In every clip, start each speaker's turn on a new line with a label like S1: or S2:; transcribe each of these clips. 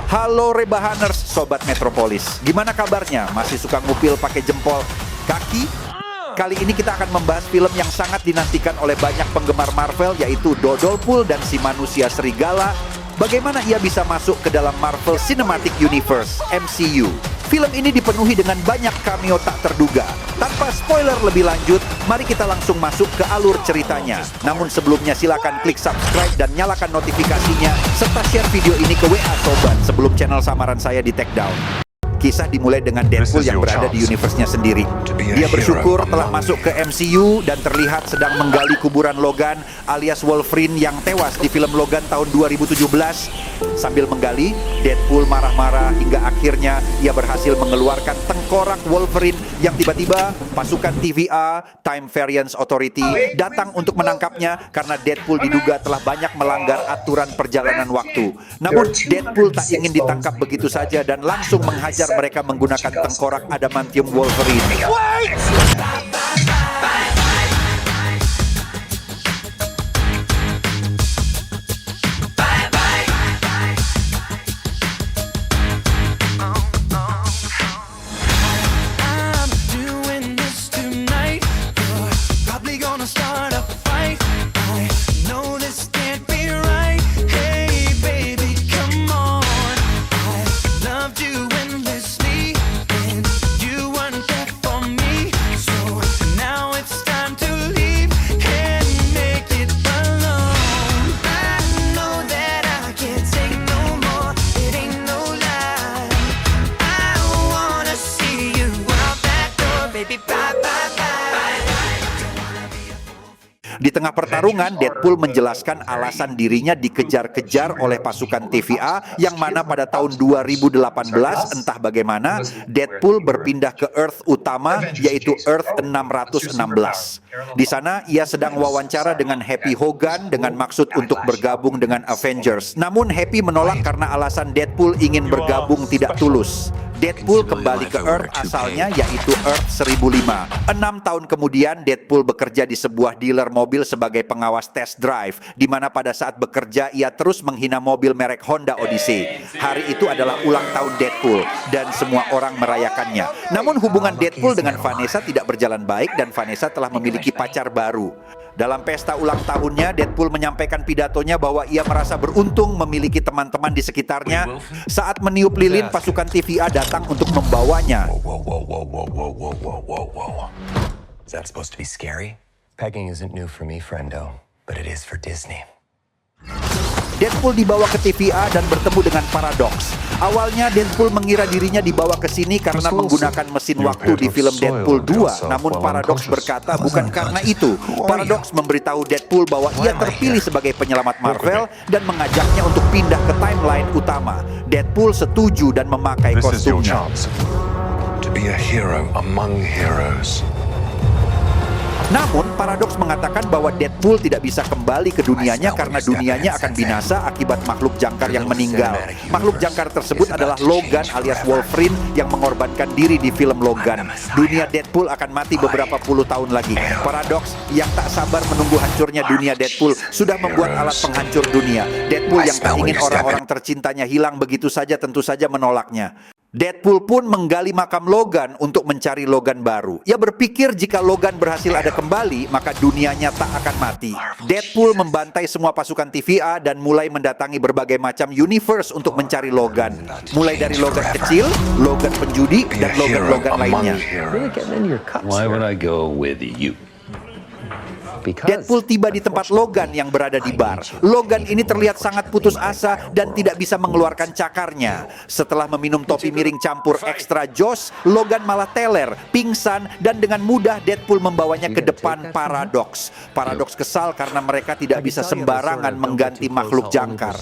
S1: Halo Rebahaners, Sobat Metropolis. Gimana kabarnya? Masih suka ngupil pakai jempol kaki? Kali ini kita akan membahas film yang sangat dinantikan oleh banyak penggemar Marvel, yaitu Dodolpool dan si manusia serigala. Bagaimana ia bisa masuk ke dalam Marvel Cinematic Universe, MCU? Film ini dipenuhi dengan banyak cameo tak terduga. Tanpa spoiler lebih lanjut, mari kita langsung masuk ke alur ceritanya. Namun sebelumnya silakan klik subscribe dan nyalakan notifikasinya, serta share video ini ke WA Sobat sebelum channel samaran saya di take down. Kisah dimulai dengan Deadpool yang berada di universe-nya sendiri. Dia bersyukur telah masuk ke MCU dan terlihat sedang menggali kuburan Logan alias Wolverine yang tewas di film Logan tahun 2017. Sambil menggali, Deadpool marah-marah hingga akhirnya ia berhasil mengeluarkan tengkorak Wolverine yang tiba-tiba pasukan TVA, Time Variance Authority, datang untuk menangkapnya karena Deadpool diduga telah banyak melanggar aturan perjalanan waktu. Namun Deadpool tak ingin ditangkap begitu saja dan langsung menghajar mereka menggunakan tengkorak adamantium Wolverine. Di tengah pertarungan, Deadpool menjelaskan alasan dirinya dikejar-kejar oleh pasukan TVA yang mana pada tahun 2018 entah bagaimana Deadpool berpindah ke Earth utama, yaitu Earth 616. Di sana ia sedang wawancara dengan Happy Hogan dengan maksud untuk bergabung dengan Avengers. Namun Happy menolak karena alasan Deadpool ingin bergabung tidak tulus. Deadpool kembali ke Earth asalnya, yaitu Earth 1005. 6 tahun kemudian Deadpool bekerja di sebuah dealer mobil sebagai pengawas test drive, di mana pada saat bekerja ia terus menghina mobil merek Honda Odyssey. Hari itu adalah ulang tahun Deadpool dan semua orang merayakannya. Namun hubungan Deadpool dengan Vanessa tidak berjalan baik dan Vanessa telah memiliki pacar baru. Dalam pesta ulang tahunnya, Deadpool menyampaikan pidatonya bahwa ia merasa beruntung memiliki teman-teman di sekitarnya. Saat meniup lilin, pasukan TVA datang untuk membawanya.
S2: Is that supposed to be scary? Pegging isn't new for me, friendo, but it is for Disney.
S1: Deadpool dibawa ke TVA dan bertemu dengan Paradox. Awalnya Deadpool mengira dirinya dibawa ke sini karena menggunakan mesin waktu di film Deadpool 2. Namun Paradox berkata bukan karena itu. Paradox memberitahu Deadpool bahwa ia terpilih sebagai penyelamat Marvel dan mengajaknya untuk pindah ke timeline utama. Deadpool setuju dan memakai kostumnya.
S3: To be a hero among heroes.
S1: Namun, Paradox mengatakan bahwa Deadpool tidak bisa kembali ke dunianya karena dunianya akan binasa akibat makhluk jangkar yang meninggal. Makhluk jangkar tersebut adalah Logan alias Wolverine yang mengorbankan diri di film Logan. Dunia Deadpool akan mati beberapa puluh tahun lagi. Paradox yang tak sabar menunggu hancurnya dunia Deadpool sudah membuat alat penghancur dunia. Deadpool yang tak ingin orang-orang tercintanya hilang begitu saja tentu saja menolaknya. Deadpool pun menggali makam Logan untuk mencari Logan baru. Ia berpikir jika Logan berhasil ada kembali, maka dunianya tak akan mati. Deadpool membantai semua pasukan TVA dan mulai mendatangi berbagai macam universe untuk mencari Logan. Mulai dari Logan kecil, Logan penjudi, dan Logan-Logan lainnya.
S4: Why would I go with you?
S1: Deadpool tiba di tempat Logan yang berada di bar. Logan ini terlihat sangat putus asa dan tidak bisa mengeluarkan cakarnya. Setelah meminum topi miring campur extra Joss, Logan malah teler, pingsan, dan dengan mudah Deadpool membawanya ke depan Paradox. Paradox kesal karena mereka tidak bisa sembarangan mengganti makhluk jangkar.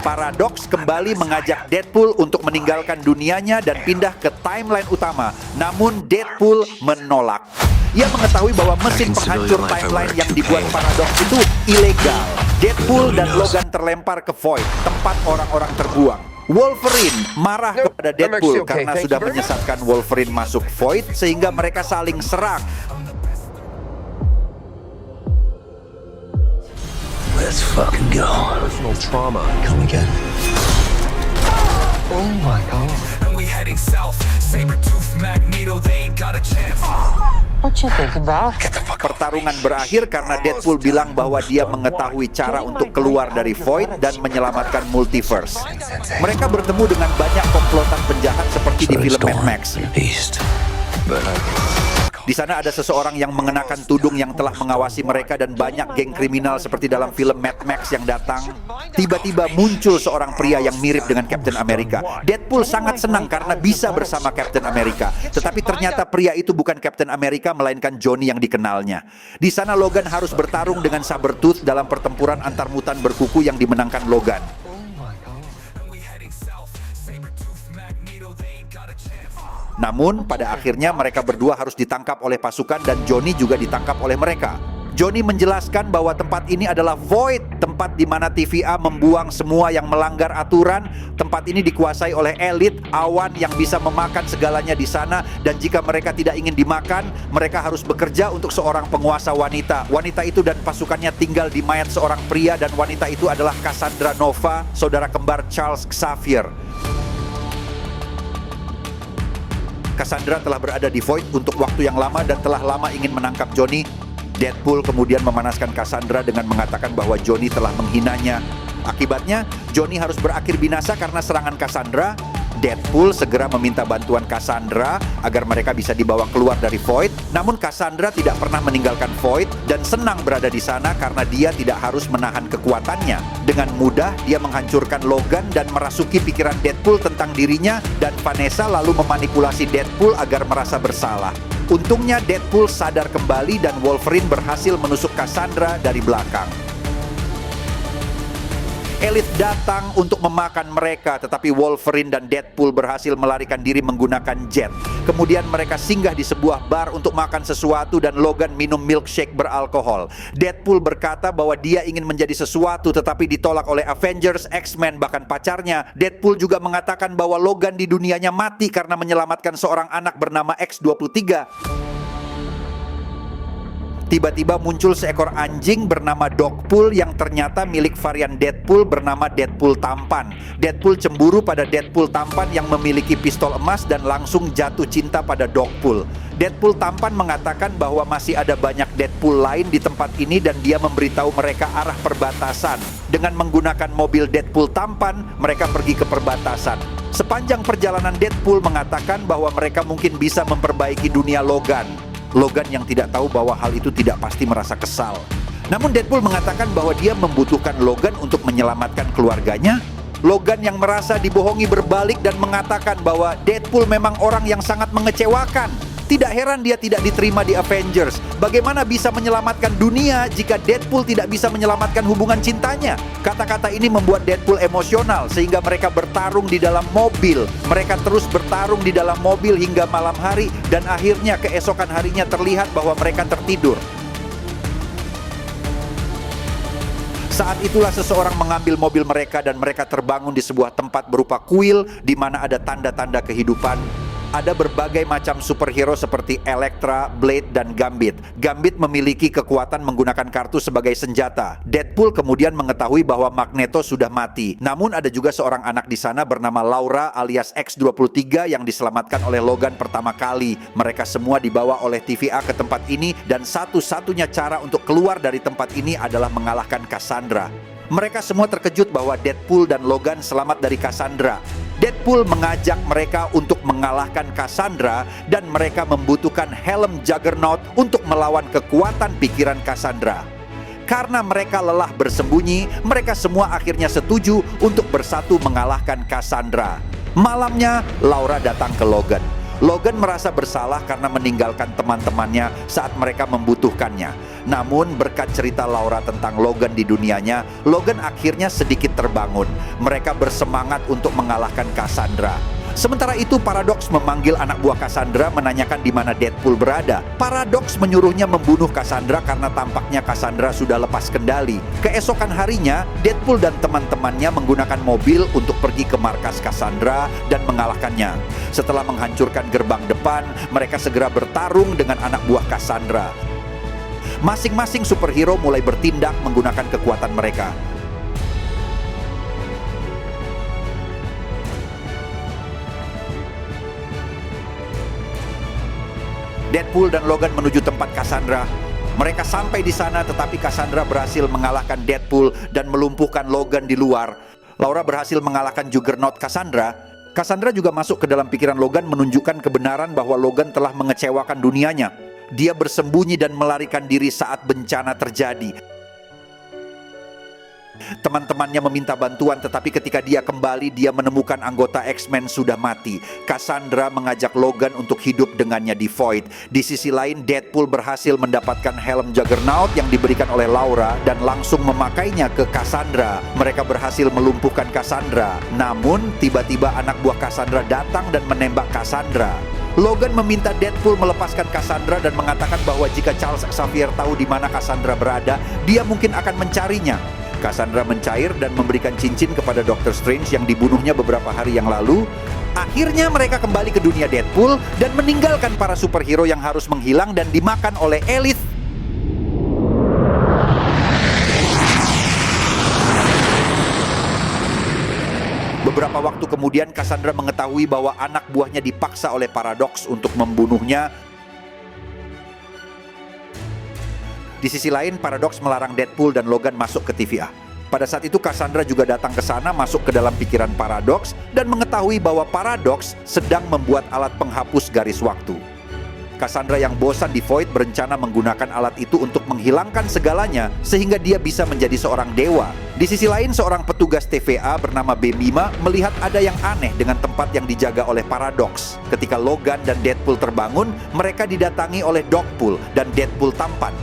S1: Paradox kembali mengajak Deadpool untuk meninggalkan dunianya dan pindah ke timeline utama. Namun Deadpool menolak. Ia mengetahui bahwa mesin penghancur timeline yang dibuat Paradox itu ilegal. Deadpool dan Logan terlempar ke Void, tempat orang-orang terbuang. Wolverine marah kepada Deadpool karena sudah menyesatkan Wolverine masuk Void sehingga mereka saling serang.
S4: fucking go.
S2: Personal trauma.
S4: Come again.
S2: Oh my god.
S5: And we heading south. Saber-tooth Magneto, they ain't got a chance.
S2: What you thinking about?
S1: Pertarungan berakhir karena Deadpool bilang bahwa dia mengetahui cara untuk keluar dari Void dan menyelamatkan multiverse. Mereka bertemu dengan banyak komplotan penjahat seperti di film Mad Max.
S4: East.
S1: Di sana ada seseorang yang mengenakan tudung yang telah mengawasi mereka dan banyak geng kriminal seperti dalam film Mad Max yang datang. Tiba-tiba muncul seorang pria yang mirip dengan Captain America. Deadpool sangat senang karena bisa bersama Captain America. Tetapi ternyata pria itu bukan Captain America melainkan Johnny yang dikenalnya. Di sana Logan harus bertarung dengan Sabretooth dalam pertempuran antar mutan berkuku yang dimenangkan Logan. Namun, pada akhirnya mereka berdua harus ditangkap oleh pasukan dan Johnny juga ditangkap oleh mereka. Johnny menjelaskan bahwa tempat ini adalah Void, tempat di mana TVA membuang semua yang melanggar aturan. Tempat ini dikuasai oleh elit, awan yang bisa memakan segalanya di sana, dan jika mereka tidak ingin dimakan, mereka harus bekerja untuk seorang penguasa wanita. Wanita itu dan pasukannya tinggal di mayat seorang pria, dan wanita itu adalah Cassandra Nova, saudara kembar Charles Xavier. Cassandra telah berada di Void untuk waktu yang lama dan telah lama ingin menangkap Johnny. Deadpool kemudian memanaskan Cassandra dengan mengatakan bahwa Johnny telah menghinanya. Akibatnya, Johnny harus berakhir binasa karena serangan Cassandra. Deadpool segera meminta bantuan Cassandra agar mereka bisa dibawa keluar dari Void. Namun Cassandra tidak pernah meninggalkan Void dan senang berada di sana karena dia tidak harus menahan kekuatannya. Dengan mudah dia menghancurkan Logan dan merasuki pikiran Deadpool tentang dirinya, dan Vanessa lalu memanipulasi Deadpool agar merasa bersalah. Untungnya Deadpool sadar kembali dan Wolverine berhasil menusuk Cassandra dari belakang. Elit datang untuk memakan mereka, tetapi Wolverine dan Deadpool berhasil melarikan diri menggunakan jet. Kemudian mereka singgah di sebuah bar untuk makan sesuatu dan Logan minum milkshake beralkohol. Deadpool berkata bahwa dia ingin menjadi sesuatu tetapi ditolak oleh Avengers, X-Men, bahkan pacarnya. Deadpool juga mengatakan bahwa Logan di dunianya mati karena menyelamatkan seorang anak bernama X-23. Tiba-tiba muncul seekor anjing bernama Dogpool yang ternyata milik varian Deadpool bernama Deadpool Tampan. Deadpool cemburu pada Deadpool Tampan yang memiliki pistol emas dan langsung jatuh cinta pada Dogpool. Deadpool Tampan mengatakan bahwa masih ada banyak Deadpool lain di tempat ini dan dia memberitahu mereka arah perbatasan. Dengan menggunakan mobil Deadpool Tampan, mereka pergi ke perbatasan. Sepanjang perjalanan Deadpool mengatakan bahwa mereka mungkin bisa memperbaiki dunia Logan. Logan yang tidak tahu bahwa hal itu tidak pasti merasa kesal. Namun Deadpool mengatakan bahwa dia membutuhkan Logan untuk menyelamatkan keluarganya. Logan yang merasa dibohongi berbalik dan mengatakan bahwa Deadpool memang orang yang sangat mengecewakan. Tidak heran dia tidak diterima di Avengers. Bagaimana bisa menyelamatkan dunia jika Deadpool tidak bisa menyelamatkan hubungan cintanya? Kata-kata ini membuat Deadpool emosional sehingga mereka bertarung di dalam mobil. Mereka terus bertarung di dalam mobil hingga malam hari dan akhirnya keesokan harinya terlihat bahwa mereka tertidur. Saat itulah seseorang mengambil mobil mereka dan mereka terbangun di sebuah tempat berupa kuil di mana ada tanda-tanda kehidupan. Ada berbagai macam superhero seperti Elektra, Blade, dan Gambit. Gambit memiliki kekuatan menggunakan kartu sebagai senjata. Deadpool kemudian mengetahui bahwa Magneto sudah mati. Namun ada juga seorang anak di sana bernama Laura alias X-23 yang diselamatkan oleh Logan pertama kali. Mereka semua dibawa oleh TVA ke tempat ini dan satu-satunya cara untuk keluar dari tempat ini adalah mengalahkan Cassandra. Mereka semua terkejut bahwa Deadpool dan Logan selamat dari Cassandra. Deadpool mengajak mereka untuk mengalahkan Cassandra dan mereka membutuhkan helm Juggernaut untuk melawan kekuatan pikiran Cassandra. Karena mereka lelah bersembunyi, mereka semua akhirnya setuju untuk bersatu mengalahkan Cassandra. Malamnya, Laura datang ke Logan. Logan merasa bersalah karena meninggalkan teman-temannya saat mereka membutuhkannya. Namun berkat cerita Laura tentang Logan di dunianya, Logan akhirnya sedikit terbangun. Mereka bersemangat untuk mengalahkan Cassandra. Sementara itu Paradox memanggil anak buah Cassandra menanyakan di mana Deadpool berada. Paradox menyuruhnya membunuh Cassandra karena tampaknya Cassandra sudah lepas kendali. Keesokan harinya, Deadpool dan teman-temannya menggunakan mobil untuk pergi ke markas Cassandra dan mengalahkannya. Setelah menghancurkan gerbang depan, mereka segera bertarung dengan anak buah Cassandra. masing-masing superhero mulai bertindak menggunakan kekuatan mereka. Deadpool dan Logan menuju tempat Cassandra. Mereka sampai di sana, tetapi Cassandra berhasil mengalahkan Deadpool dan melumpuhkan Logan di luar. Laura berhasil mengalahkan Juggernaut Cassandra. Cassandra juga masuk ke dalam pikiran Logan, menunjukkan kebenaran bahwa Logan telah mengecewakan dunianya. Dia bersembunyi dan melarikan diri saat bencana terjadi. Teman-temannya meminta bantuan, tetapi ketika dia kembali, dia menemukan anggota X-Men sudah mati. Cassandra mengajak Logan untuk hidup dengannya di Void. Di sisi lain, Deadpool berhasil mendapatkan helm Juggernaut yang diberikan oleh Laura dan langsung memakainya ke Cassandra. Mereka berhasil melumpuhkan Cassandra. Namun, tiba-tiba anak buah Cassandra datang dan menembak Cassandra. Logan meminta Deadpool melepaskan Cassandra dan mengatakan bahwa jika Charles Xavier tahu di mana Cassandra berada, dia mungkin akan mencarinya. Cassandra mencair dan memberikan cincin kepada Doctor Strange yang dibunuhnya beberapa hari yang lalu. Akhirnya mereka kembali ke dunia Deadpool dan meninggalkan para superhero yang harus menghilang dan dimakan oleh elit. Beberapa waktu kemudian Cassandra mengetahui bahwa anak buahnya dipaksa oleh Paradox untuk membunuhnya. Di sisi lain, Paradox melarang Deadpool dan Logan masuk ke TVA. Pada saat itu Cassandra juga datang ke sana, masuk ke dalam pikiran Paradox dan mengetahui bahwa Paradox sedang membuat alat penghapus garis waktu. Cassandra yang bosan di Void berencana menggunakan alat itu untuk menghilangkan segalanya sehingga dia bisa menjadi seorang dewa. Di sisi lain, seorang petugas TVA bernama Bemima melihat ada yang aneh dengan tempat yang dijaga oleh Paradox. Ketika Logan dan Deadpool terbangun, mereka didatangi oleh Dogpool dan Deadpool tampan.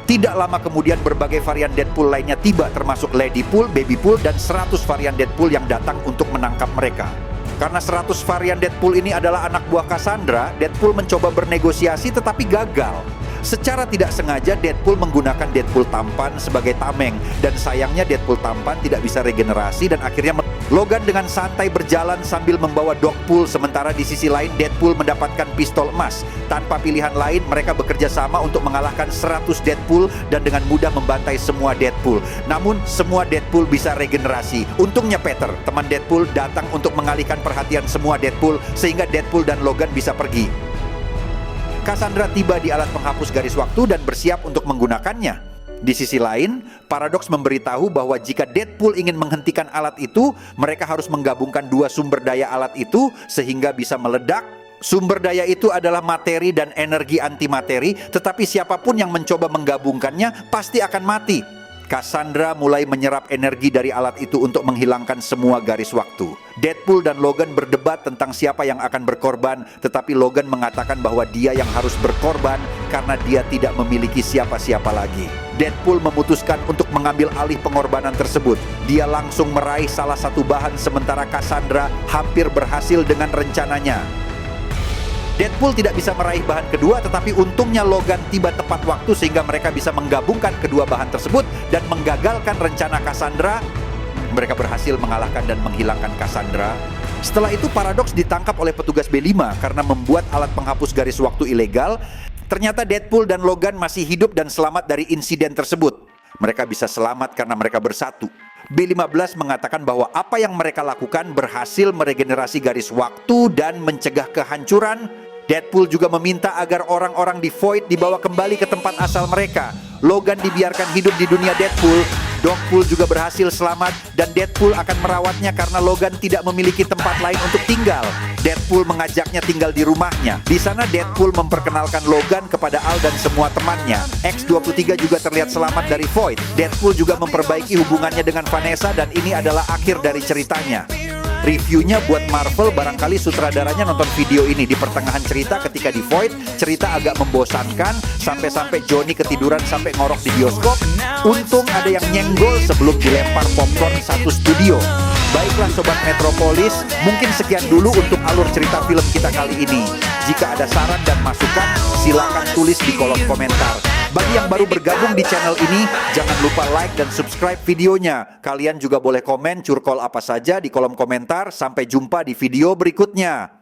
S1: Tidak lama kemudian berbagai varian Deadpool lainnya tiba, termasuk Ladypool, Babypool, dan 100 varian Deadpool yang datang untuk menangkap mereka. Karena 100 varian Deadpool ini adalah anak buah Cassandra, Deadpool mencoba bernegosiasi tetapi gagal. Secara tidak sengaja Deadpool menggunakan Deadpool tampan sebagai tameng, dan sayangnya Deadpool tampan tidak bisa regenerasi dan akhirnya Logan dengan santai berjalan sambil membawa Dogpool, sementara di sisi lain Deadpool mendapatkan pistol emas. Tanpa pilihan lain, mereka bekerja sama untuk mengalahkan 100 Deadpool dan dengan mudah membantai semua Deadpool. Namun semua Deadpool bisa regenerasi. Untungnya Peter, teman Deadpool, datang untuk mengalihkan perhatian semua Deadpool sehingga Deadpool dan Logan bisa pergi. Cassandra tiba di alat penghapus garis waktu dan bersiap untuk menggunakannya. Di sisi lain, Paradox memberitahu bahwa jika Deadpool ingin menghentikan alat itu, mereka harus menggabungkan dua sumber daya alat itu sehingga bisa meledak. Sumber daya itu adalah materi dan energi antimateri, tetapi siapapun yang mencoba menggabungkannya pasti akan mati. Cassandra mulai menyerap energi dari alat itu untuk menghilangkan semua garis waktu. Deadpool dan Logan berdebat tentang siapa yang akan berkorban, tetapi Logan mengatakan bahwa dia yang harus berkorban karena dia tidak memiliki siapa-siapa lagi. Deadpool memutuskan untuk mengambil alih pengorbanan tersebut. Dia langsung meraih salah satu bahan sementara Cassandra hampir berhasil dengan rencananya. Deadpool tidak bisa meraih bahan kedua, tetapi untungnya Logan tiba tepat waktu sehingga mereka bisa menggabungkan kedua bahan tersebut dan menggagalkan rencana Cassandra. Mereka berhasil mengalahkan dan menghilangkan Cassandra. Setelah itu Paradox ditangkap oleh petugas B5 karena membuat alat penghapus garis waktu ilegal. Ternyata Deadpool dan Logan masih hidup dan selamat dari insiden tersebut. Mereka bisa selamat karena mereka bersatu. B15 mengatakan bahwa apa yang mereka lakukan berhasil meregenerasi garis waktu dan mencegah kehancuran. Deadpool juga meminta agar orang-orang di Void dibawa kembali ke tempat asal mereka. Logan dibiarkan hidup di dunia Deadpool. Dogpool juga berhasil selamat dan Deadpool akan merawatnya karena Logan tidak memiliki tempat lain untuk tinggal. Deadpool mengajaknya tinggal di rumahnya. Di sana Deadpool memperkenalkan Logan kepada Al dan semua temannya. X-23 juga terlihat selamat dari Void. Deadpool juga memperbaiki hubungannya dengan Vanessa dan ini adalah akhir dari ceritanya. Reviewnya buat Marvel, barangkali sutradaranya nonton video ini di pertengahan cerita ketika di Void. Cerita agak membosankan, sampai-sampai Johnny ketiduran sampai ngorok di bioskop. Untung ada yang nyenggol sebelum dilempar popcorn satu studio. Baiklah Sobat Metropolis, mungkin sekian dulu untuk alur cerita film kita kali ini. Jika ada saran dan masukan, silakan tulis di kolom komentar. Bagi yang baru bergabung di channel ini, jangan lupa like dan subscribe videonya. Kalian juga boleh komen curcol apa saja di kolom komentar. Sampai jumpa di video berikutnya.